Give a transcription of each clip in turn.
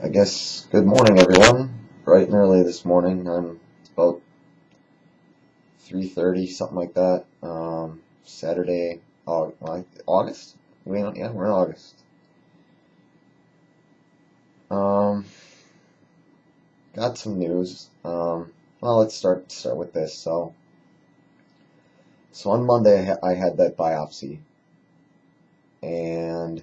I guess good morning, everyone. Bright and early this morning. It's about 3:30, something like that. Saturday, August. Yeah, we're in August. Um, got some news. Well, let's start with this. So on Monday I had that biopsy, and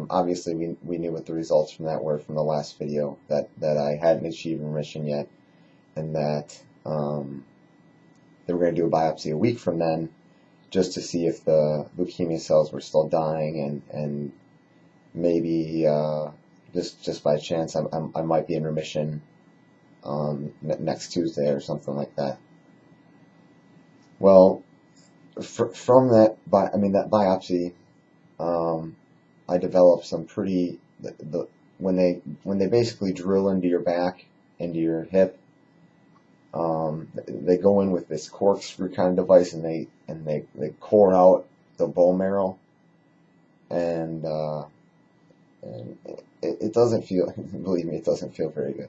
obviously we knew what the results from that were from the last video that I hadn't achieved remission yet, and that they were going to do a biopsy a week from then, just to see if the leukemia cells were still dying, and maybe just by chance I might be in remission next Tuesday or something like that. Well, from that biopsy, I developed some pretty when they basically drill into your back, into your hip. They go in with this corkscrew kind of device, and they core out the bone marrow, and it doesn't feel, believe me, it doesn't feel very good.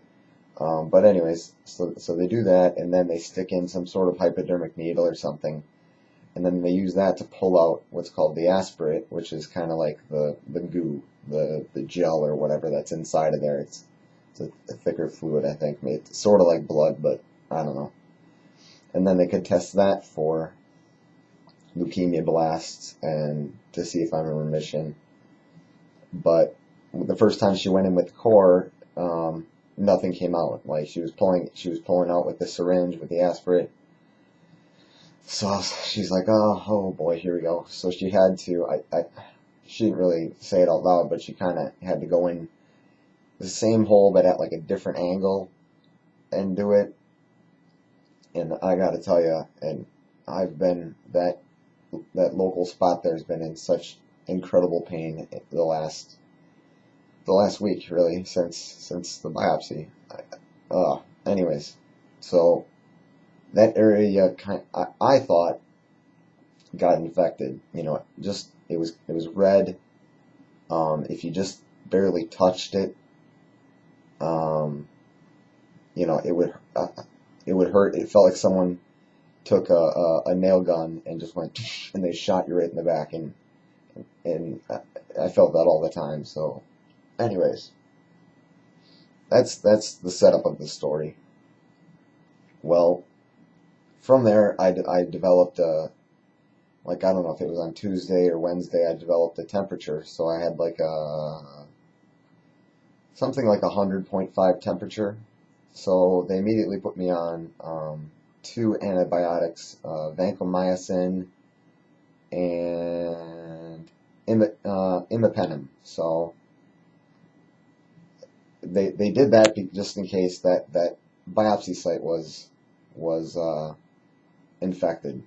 But anyways, so they do that, and then they stick in some sort of hypodermic needle or something, and then they use that to pull out what's called the aspirate, which is kind of like the goo, the gel or whatever that's inside of there. It's a thicker fluid, I think. It's sort of like blood, but I don't know. And then they could test that for leukemia blasts and to see if I'm in remission. But the first time she went in with the core, nothing came out. Like she was pulling out with the syringe with the aspirate. So she's like, oh boy, here we go. So she had to, she didn't really say it out loud, but she kind of had to go in the same hole but at like a different angle and do it. And I gotta tell you, and I've been, that local spot there's been in such incredible pain the last week, really, since the biopsy. Anyways, so that area I thought got infected. It was red. If you just barely touched it, it would hurt. It felt like someone took a nail gun and just went and they shot you right in the back, and I felt that all the time. So anyways, that's the setup of the story. Well, from there I developed I don't know if it was on Tuesday or Wednesday, I developed a temperature. So I had something like 100.5 temperature. So they immediately put me on 2 antibiotics, vancomycin and imipenem. So they did that just in case that biopsy site was infected.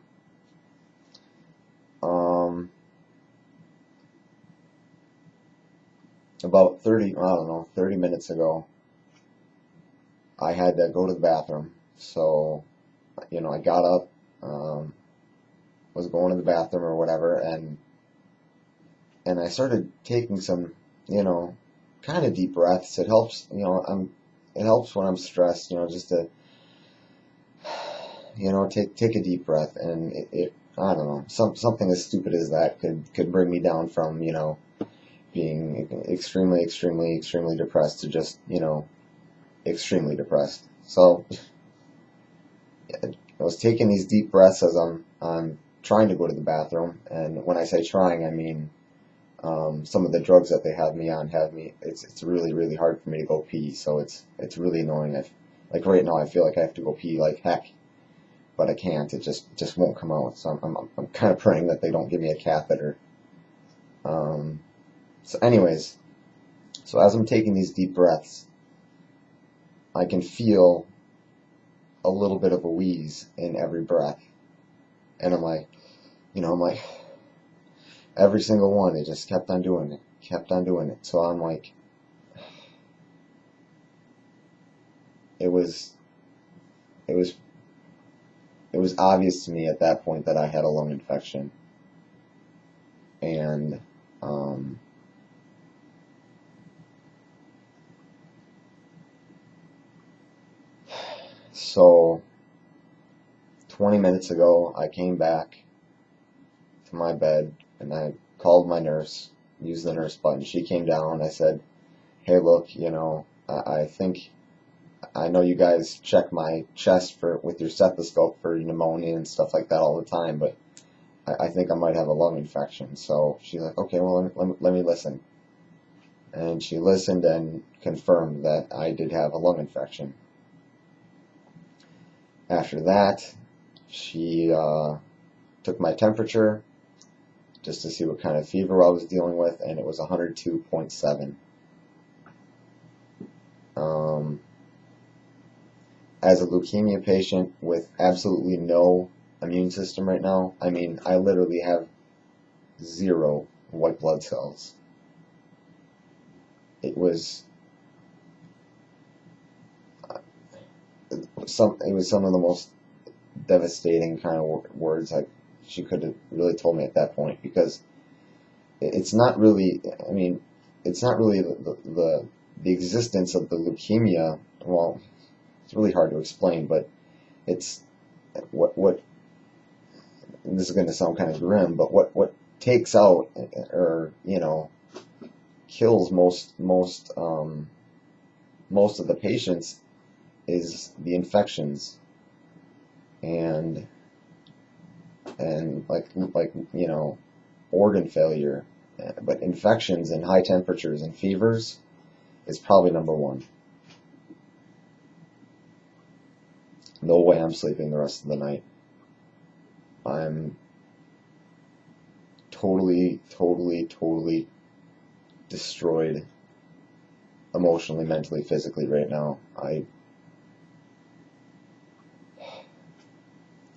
About 30 minutes ago, I had to go to the bathroom. So, I got up, was going to the bathroom or whatever, and I started taking some, kind of deep breaths. It helps, it helps when I'm stressed, just to, take a deep breath, and it I don't know, something as stupid as that could bring me down from, being extremely, extremely, extremely depressed to just, extremely depressed. So I was taking these deep breaths as I'm trying to go to the bathroom, and when I say trying, I mean some of the drugs that they have me on it's really, really hard for me to go pee. So it's really annoying. Like right now, I feel like I have to go pee like heck, but I can't. It just won't come out. So I'm kind of praying that they don't give me a catheter. So anyways, so as I'm taking these deep breaths, I can feel a little bit of a wheeze in every breath, and I'm like, every single one, it just kept on doing it. So I'm like, it was obvious to me at that point that I had a lung infection, and So 20 minutes ago, I came back to my bed and I called my nurse, used the nurse button. She came down. I said, hey, look, I think I know you guys check my chest with your stethoscope for pneumonia and stuff like that all the time, but I think I might have a lung infection. So she's like, okay, well, let me listen. And she listened and confirmed that I did have a lung infection. After that, she took my temperature just to see what kind of fever I was dealing with, and it was 102.7. As a leukemia patient with absolutely no immune system right now, I mean, I literally have 0 white blood cells. It was some of the most devastating kind of words she could have really told me at that point, because it's not really, I mean, it's not really the existence of the leukemia. Well, it's really hard to explain, but it's what this is going to sound kind of grim, but what takes out, or kills most of the patients is the infections and like organ failure. But infections and high temperatures and fevers is probably number one. No way I'm sleeping the rest of the night. I'm totally destroyed emotionally, mentally, physically right now.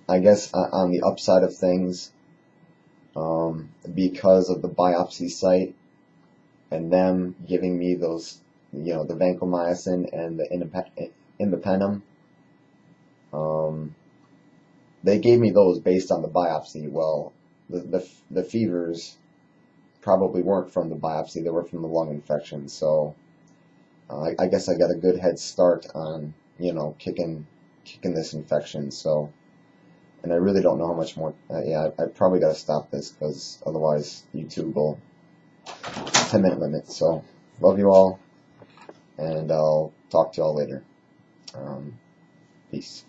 I guess on the upside of things, because of the biopsy site and them giving me those, the vancomycin and the imipenem, they gave me those based on the biopsy. Well, the fevers probably weren't from the biopsy; they were from the lung infection. So I guess I got a good head start on kicking this infection. So, and I really don't know how much more. I probably got to stop this, because otherwise YouTube will 10-minute limit. So love you all, and I'll talk to you all later. Peace.